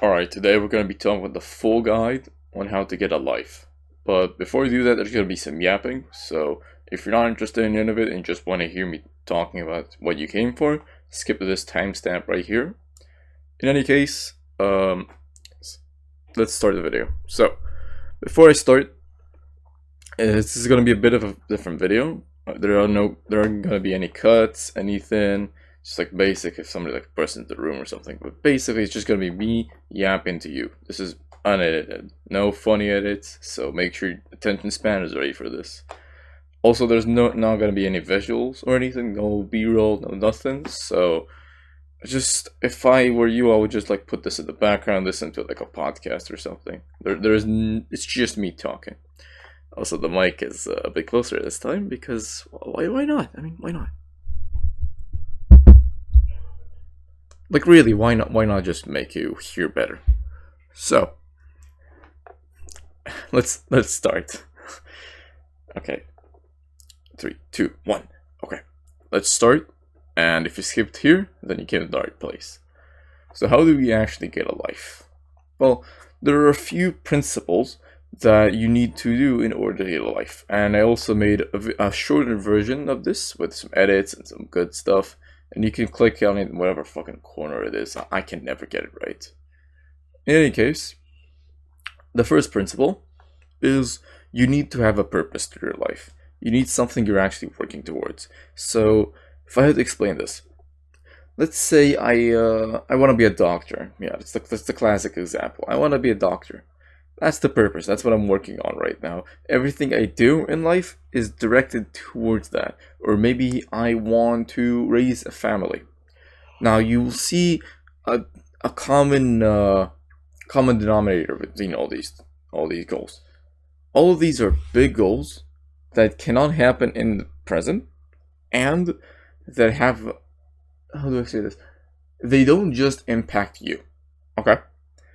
Alright, today we're going to be talking about the full guide on how to get a life. But before we do that, there's going to be some yapping, so if you're not interested in any of it and just want to hear me talking about what you came for, skip to this timestamp right here. In any case, let's start the video. So, before I start, this is going to be a bit of a different video. There aren't going to be any cuts, anything. Just like basic if somebody like bursts into the room or something. But basically it's just gonna be me yapping to you. This is unedited. No funny edits, so make sure your attention span is ready for this. Also there's not gonna be any visuals or anything, no B-roll, no nothing. So just if I were you, I would just like put this in the background, listen to it like a podcast or something. It's just me talking. Also the mic is a bit closer this time because why not? I mean, why not? Like really, why not just make you hear better? So let's start. Okay. 3, 2, 1. Okay. Let's start. And if you skipped here, then you came to the right place. So how do we actually get a life? Well, there are a few principles that you need to do in order to get a life. And I also made a shorter version of this with some edits and some good stuff. And you can click on it in whatever fucking corner it is. I can never get it right. In any case, the first principle is you need to have a purpose to your life. You need something you're actually working towards. So, if I had to explain this, let's say I want to be a doctor. Yeah, that's the classic example. I want to be a doctor. That's the purpose. That's what I'm working on right now. Everything I do in life is directed towards that. Or maybe I want to raise a family. Now you'll see a common denominator between all these goals. All of these are big goals that cannot happen in the present, and that have, how do I say this? They don't just impact you. Okay?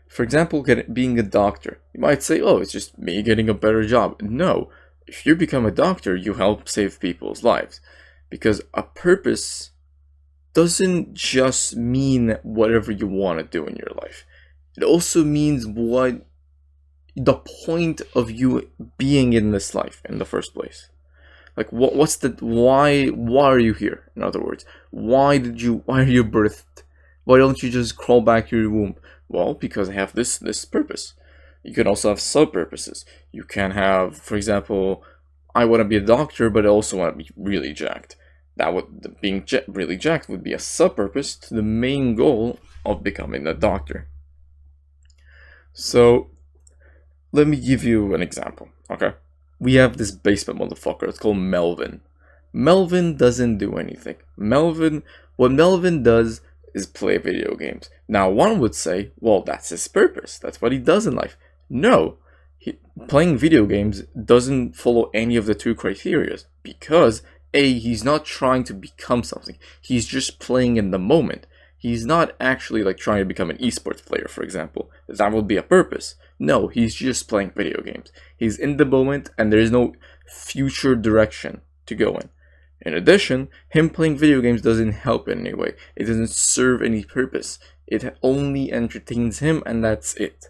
For example, being a doctor. You might say, oh, it's just me getting a better job. No. If you become a doctor, you help save people's lives. Because a purpose doesn't just mean whatever you want to do in your life. It also means what the point of you being in this life in the first place. Like, what's the, why are you here? In other words, why are you birthed? Why don't you just crawl back to your womb? Well, because I have this purpose. You can also have sub-purposes. You can have, for example, I want to be a doctor, but I also want to be really jacked. Being really jacked would be a sub-purpose to the main goal of becoming a doctor. So, let me give you an example, okay? We have this basement motherfucker, it's called Melvin. Melvin doesn't do anything. What Melvin does is play video games. Now, one would say, well, that's his purpose. That's what he does in life. No, playing video games doesn't follow any of the two criteria because A, he's not trying to become something. He's just playing in the moment. He's not actually like trying to become an esports player, for example. That would be a purpose. No, he's just playing video games. He's in the moment and there is no future direction to go in. In addition, him playing video games doesn't help in any way. It doesn't serve any purpose. It only entertains him and that's it.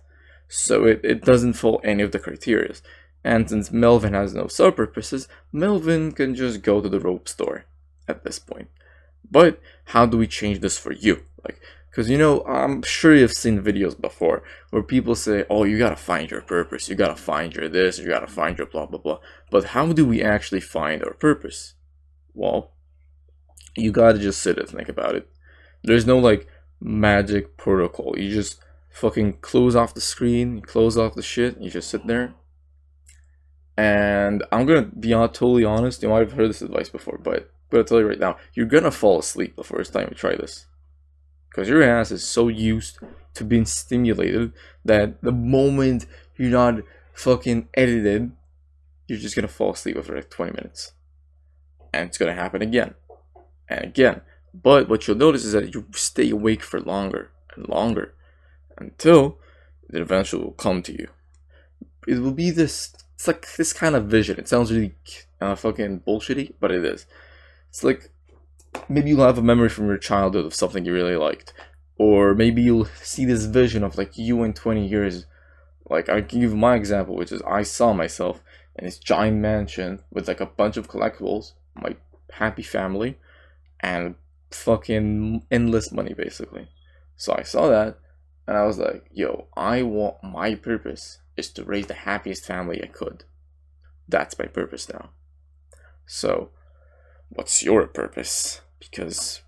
So it doesn't follow any of the criteria. And since Melvin has no sub-purposes, Melvin can just go to the rope store at this point. But how do we change this for you? Like, because I'm sure you've seen videos before where people say, oh, you gotta find your purpose. You gotta find your this. You gotta find your blah, blah, blah. But how do we actually find our purpose? Well, you gotta just sit and think about it. There's no like magic protocol. You just fucking close off the screen, you close off the shit, you just sit there. And I'm gonna be totally honest, you might have heard this advice before, but I'm gonna tell you right now, you're gonna fall asleep the first time you try this. Because your ass is so used to being stimulated that the moment you're not fucking edited, you're just gonna fall asleep after like 20 minutes. And it's gonna happen again and again. But what you'll notice is that you stay awake for longer and longer until it eventually will come to you. It will be this, it's like this kind of vision. It sounds really fucking bullshitty, but it is. It's like maybe you'll have a memory from your childhood of something you really liked. Or maybe you'll see this vision of like you in 20 years. Like I give my example, which is I saw myself in this giant mansion with like a bunch of collectibles, my happy family, and fucking endless money basically. So I saw that and I was like, yo, I want my purpose is to raise the happiest family I could. That's my purpose now. So, what's your purpose? Because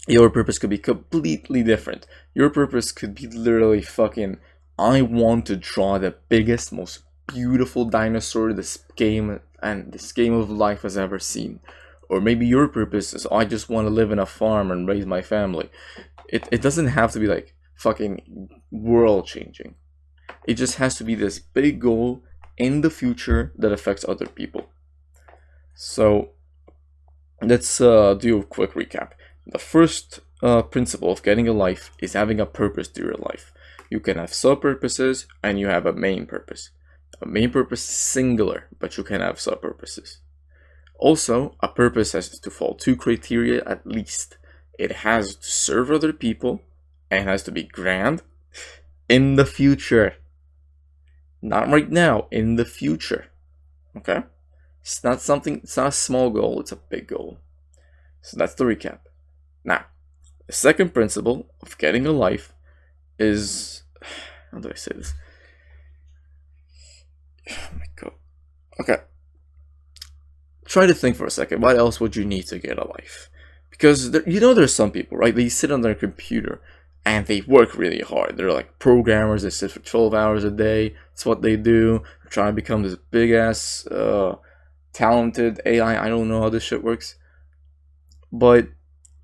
your purpose could be completely different. Your purpose could be literally fucking, I want to draw the biggest, most beautiful dinosaur this game of life has ever seen. Or maybe your purpose is, I just want to live in a farm and raise my family. It doesn't have to be like fucking world changing. It just has to be this big goal in the future that affects other people. So let's do a quick recap. The first principle of getting a life is having a purpose to your life. You can have sub-purposes and you have a main purpose. A main purpose is singular, but you can have sub-purposes. Also, a purpose has to follow 2 criteria at least. It has to serve other people and has to be grand in the future. Not right now, in the future. Okay? It's not a small goal, it's a big goal. So that's the recap. Now, the second principle of getting a life is, how do I say this? Oh my god. Okay. Try to think for a second, what else would you need to get a life? Because there's some people, right? They sit on their computer and they work really hard. They're like programmers, they sit for 12 hours a day. It's what they do. They're trying to become this big ass talented AI. I don't know how this shit works. But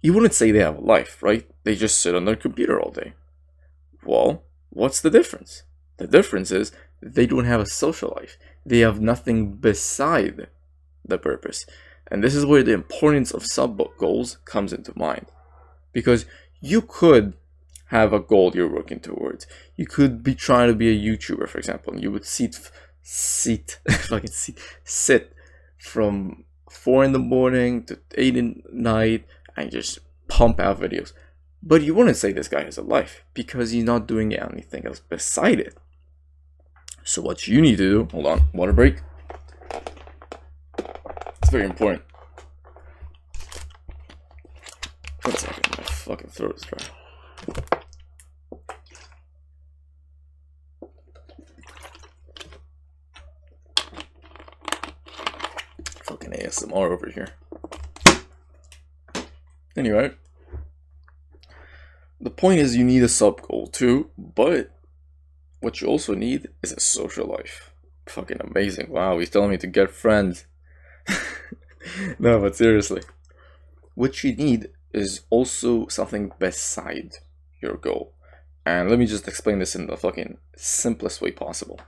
you wouldn't say they have a life, right? They just sit on their computer all day. Well, what's the difference? The difference is they don't have a social life. They have nothing beside the purpose. And this is where the importance of sub-goals comes into mind. Because you could have a goal you're working towards. You could be trying to be a YouTuber, for example, and you would sit from 4 in the morning to 8 in the night and just pump out videos. But you wouldn't say this guy has a life because he's not doing anything else beside it. So what you need to do, hold on, water break. It's very important. 1 second, my fucking throat is dry. Fucking ASMR over here. Anyway, the point is you need a sub goal too, but what you also need is a social life. Fucking amazing. Wow, he's telling me to get friends. No, but seriously. What you need is also something beside your goal. And let me just explain this in the fucking simplest way possible.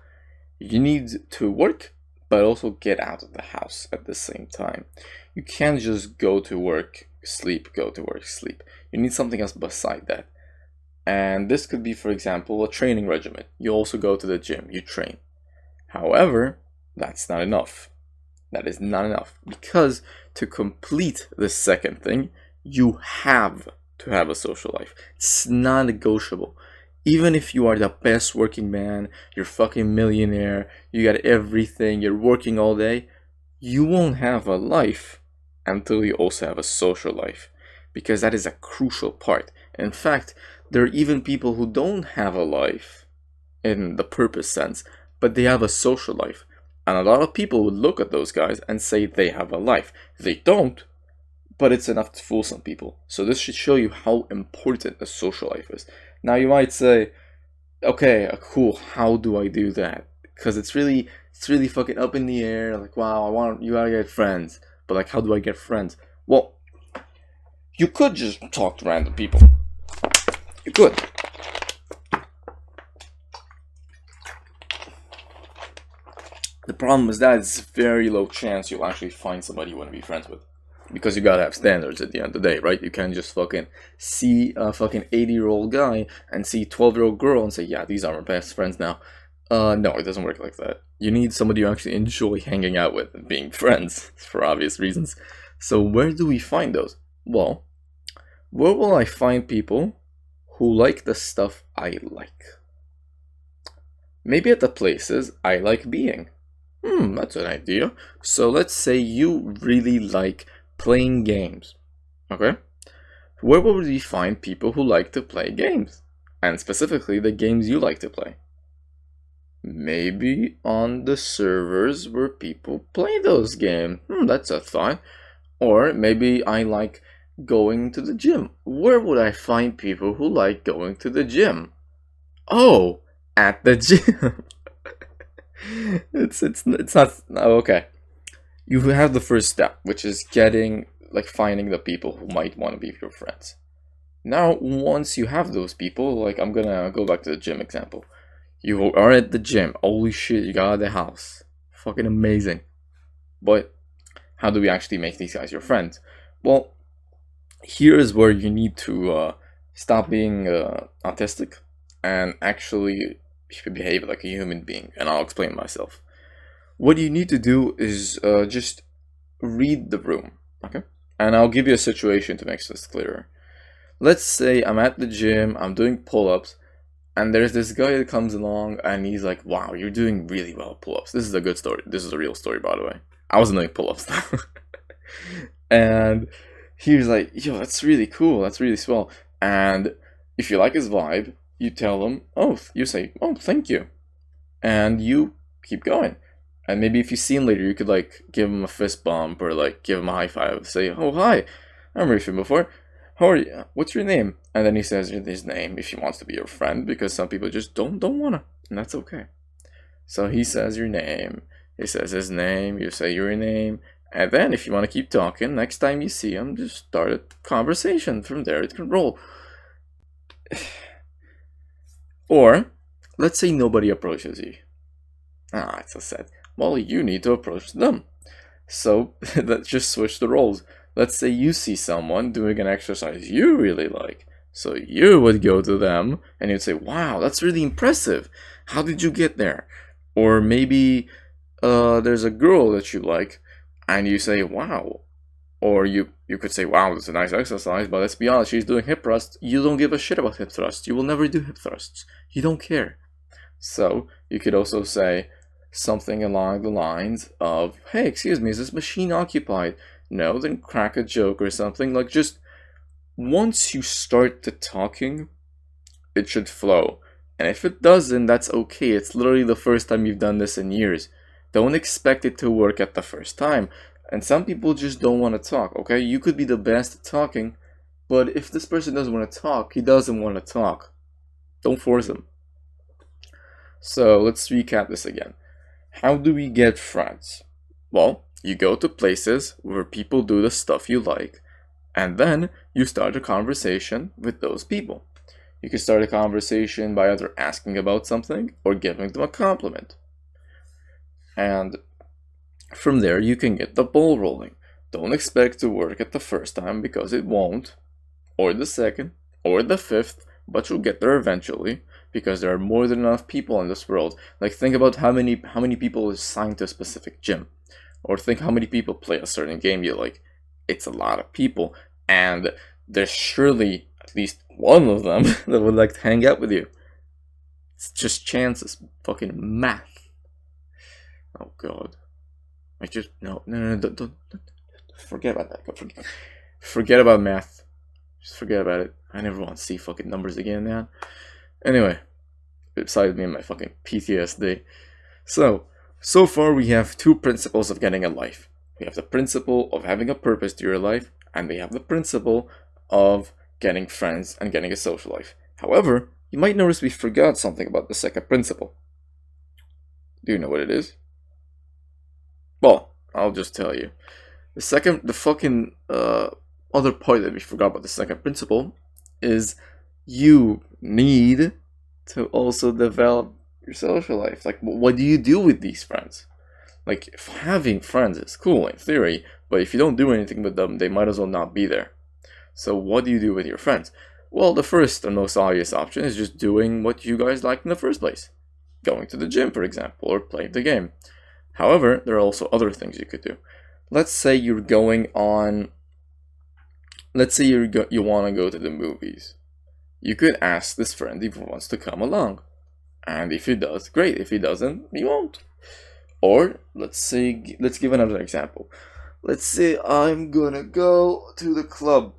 You need to work, but also get out of the house at the same time. You can't just go to work, sleep, go to work, sleep. You need something else beside that. And this could be, for example, a training regimen. You also go to the gym, you train. However, that's not enough. That is not enough. Because to complete the second thing, you have to have a social life. It's non-negotiable. Even if you are the best working man, you're fucking millionaire, you got everything, you're working all day, you won't have a life until you also have a social life. Because that is a crucial part. In fact, there are even people who don't have a life in the purpose sense, but they have a social life. And a lot of people would look at those guys and say they have a life. They don't, but it's enough to fool some people. So this should show you how important a social life is. Now you might say, okay, cool, how do I do that? Because it's really fucking up in the air. Like, wow, you gotta get friends. But like, how do I get friends? Well, you could just talk to random people. You could. The problem is that it's a very low chance you'll actually find somebody you want to be friends with. Because you gotta have standards at the end of the day, right? You can't just fucking see a fucking 80-year-old guy and see a 12-year-old girl and say, yeah, these are my best friends now. No, it doesn't work like that. You need somebody you actually enjoy hanging out with and being friends, for obvious reasons. So where do we find those? Well, where will I find people who like the stuff I like. Maybe at the places I like being. That's an idea. So let's say you really like playing games. Okay? Where would we find people who like to play games? And specifically the games you like to play. Maybe on the servers where people play those games. That's a thought. Or maybe I like going to the gym. Where would I find people who like going to the gym? Oh, at the gym. it's not. Oh, okay. You have the first step, which is finding the people who might want to be your friends. Now, once you have those people, like I'm gonna go back to the gym example. You are at the gym. Holy shit, you got out of the house. Fucking amazing. But how do we actually make these guys your friends? Well, here is where you need to stop being autistic and actually behave like a human being. And I'll explain myself. What you need to do is just read the room, okay? And I'll give you a situation to make this clearer. Let's say I'm at the gym, I'm doing pull-ups, and there's this guy that comes along and he's like, wow, you're doing really well at pull-ups. This is a good story. This is a real story, by the way. I wasn't doing pull-ups though. And he's like, yo, that's really cool. That's really swell. And if you like his vibe, you tell him, you say, oh, thank you. And you keep going. And maybe if you see him later, you could like give him a fist bump or like give him a high five. Say, oh, hi, I remember you before. How are you? What's your name? And then he says his name if he wants to be your friend, because some people just don't wanna, and that's okay. So he says your name. He says his name. You say your name, and then if you want to keep talking, next time you see him, just start a conversation. From there, it can roll. Or let's say nobody approaches you. It's so sad. Well, you need to approach them. So let's just switch the roles. Let's say you see someone doing an exercise you really like. So you would go to them and you'd say, wow, that's really impressive. How did you get there? Or maybe there's a girl that you like and you say, wow. Or you could say, wow, that's a nice exercise, but let's be honest, she's doing hip thrusts. You don't give a shit about hip thrusts. You will never do hip thrusts. You don't care. So you could also say something along the lines of, hey, excuse me, is this machine occupied? No, then crack a joke or something. Like, just once you start the talking, it should flow. And if it doesn't, that's okay. It's literally the first time you've done this in years. Don't expect it to work at the first time. And some people just don't want to talk, okay? You could be the best at talking, but if this person doesn't want to talk, he doesn't want to talk. Don't force him. So let's recap this again. How do we get friends? Well, you go to places where people do the stuff you like, and then you start a conversation with those people. You can start a conversation by either asking about something or giving them a compliment. And from there, you can get the ball rolling. Don't expect to work at the first time, because it won't, or the second, or the fifth, but you'll get there eventually, because there are more than enough people in this world. Like, think about how many people are assigned to a specific gym. Or think how many people play a certain game you like. It's a lot of people. And there's surely at least one of them that would like to hang out with you. It's just chances. Fucking math. Oh god. No, don't. Forget about that. Forget about math. Just forget about it. I never want to see fucking numbers again, man. Anyway. Besides me and my fucking PTSD. So far we have two principles of getting a life. We have the principle of having a purpose to your life, and we have the principle of getting friends and getting a social life. However, you might notice we forgot something about the second principle. Do you know what it is? Well, I'll just tell you. Other part that we forgot about the second principle is you need to also develop your social life. Like, what do you do with these friends? Like, if having friends is cool in theory, but if you don't do anything with them, they might as well not be there. So what do you do with your friends? Well, the first and most obvious option is just doing what you guys like in the first place. Going to the gym, for example, or playing the game. However, there are also other things you could do. Let's say you're going on... Let's say you want to go to the movies. you could ask this friend if he wants to come along. And if he does, great. If he doesn't, he won't. Or, let's give another example. Let's say I'm gonna go to the club.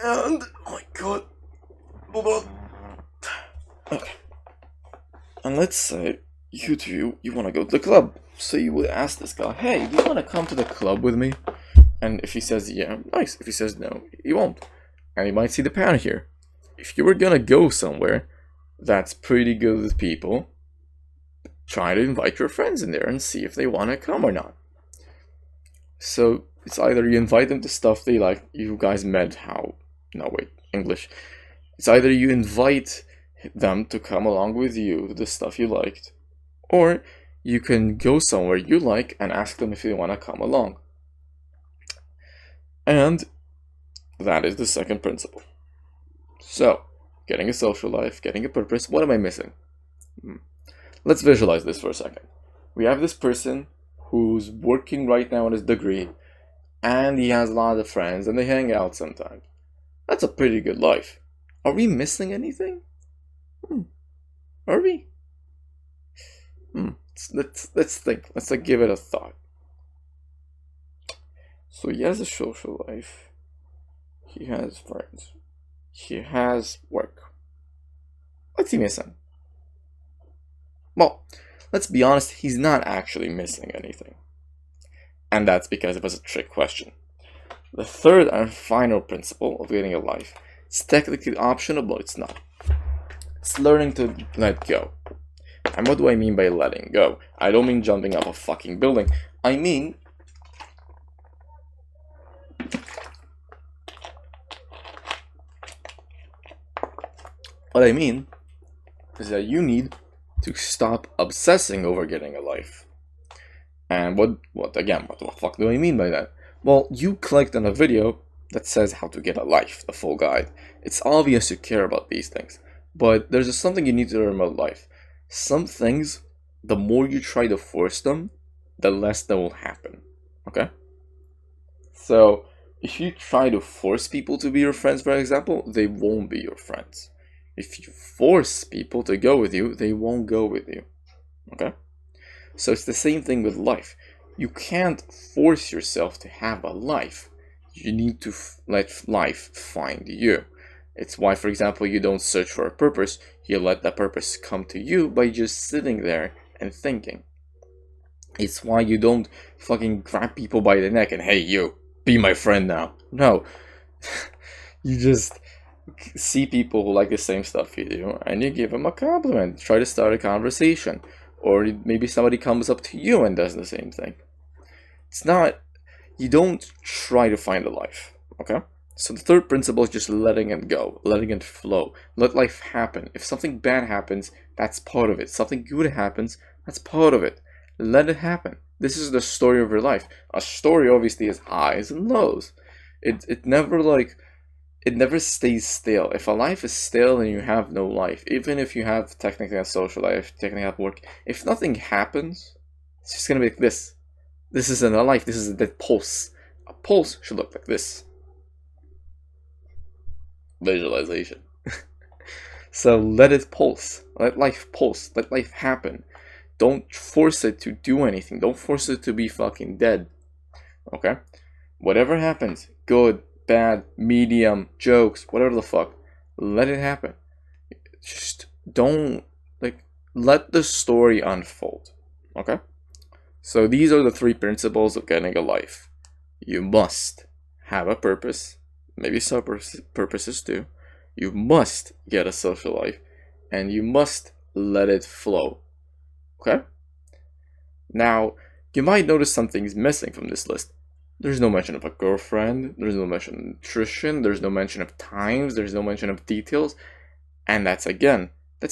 And, oh my god. Hold on. Okay. And let's say you two, you wanna go to the club. So you would ask this guy, hey, do you wanna come to the club with me? And if he says yeah, nice. If he says no, he won't. And you might see the pattern here. If you were gonna go somewhere that's pretty good with people, try to invite your friends in there and see if they wanna come or not. So it's either you invite them to stuff they like, you guys met how, no wait, English. It's either you invite them to come along with you to the stuff you liked, or you can go somewhere you like and ask them if they wanna come along. And that is the second principle. So, getting a social life, getting a purpose, what am I missing? Let's visualize this for a second. We have this person who's working right now on his degree, and he has a lot of friends, and they hang out sometimes. That's a pretty good life. Are we missing anything? Are we? Let's think. Let's give it a thought. So he has a social life. He has friends. He has work. What's he missing? Well, let's be honest, he's not actually missing anything. And that's because it was a trick question. The third and final principle of getting a life is technically optional, but it's not. It's learning to let go. And what do I mean by letting go? I don't mean jumping off a fucking building. I mean what I mean is that you need to stop obsessing over getting a life. And what the fuck do I mean by that? Well, you clicked on a video that says how to get a life, the full guide. It's obvious you care about these things, but there's just something you need to learn about life. Some things, the more you try to force them, the less that will happen. Okay? So, if you try to force people to be your friends, for example, they won't be your friends. If you force people to go with you, they won't go with you. Okay? So it's the same thing with life. You can't force yourself to have a life. You need to let life find you. It's why, for example, you don't search for a purpose. You let that purpose come to you by just sitting there and thinking. It's why you don't fucking grab people by the neck and, hey, you, be my friend now. No. You just see people who like the same stuff you do, and you give them a compliment. Try to start a conversation. Or maybe somebody comes up to you and does the same thing. It's not, you don't try to find a life, okay? So the third principle is just letting it go, letting it flow. Let life happen. If something bad happens, that's part of it. Something good happens, that's part of it. Let it happen. This is the story of your life. A story obviously has highs and lows. It never stays still. If a life is still, then you have no life. Even if you have technically a social life, technically have work, if nothing happens, it's just gonna be like this. This isn't a life, this is a dead pulse. A pulse should look like this. Visualization. So let it pulse. Let life pulse. Let life happen. Don't force it to do anything. Don't force it to be fucking dead. Okay? Whatever happens, good, bad, medium, jokes, whatever the fuck, let it happen. Just don't, let the story unfold. Okay? So these are the three principles of getting a life. You must have a purpose, maybe some purposes too. You must get a social life, and you must let it flow. Okay? Now, you might notice something's missing from this list. There's no mention of a girlfriend, there's no mention of nutrition, there's no mention of times, there's no mention of details. And that's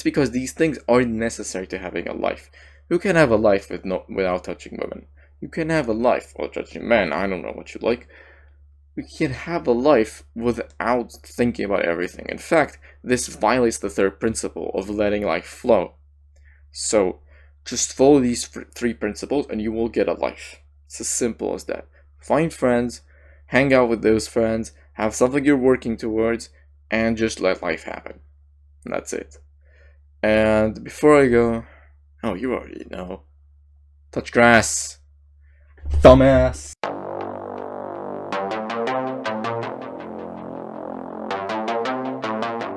because these things are necessary to having a life. You can have a life without touching women. You can have a life without touching men, I don't know what you like. You can have a life without thinking about everything. In fact, this violates the third principle of letting life flow. So, just follow these three principles and you will get a life. It's as simple as that. Find friends, hang out with those friends, have something you're working towards, and just let life happen. And that's it. And before I go, oh, you already know. Touch grass, dumbass.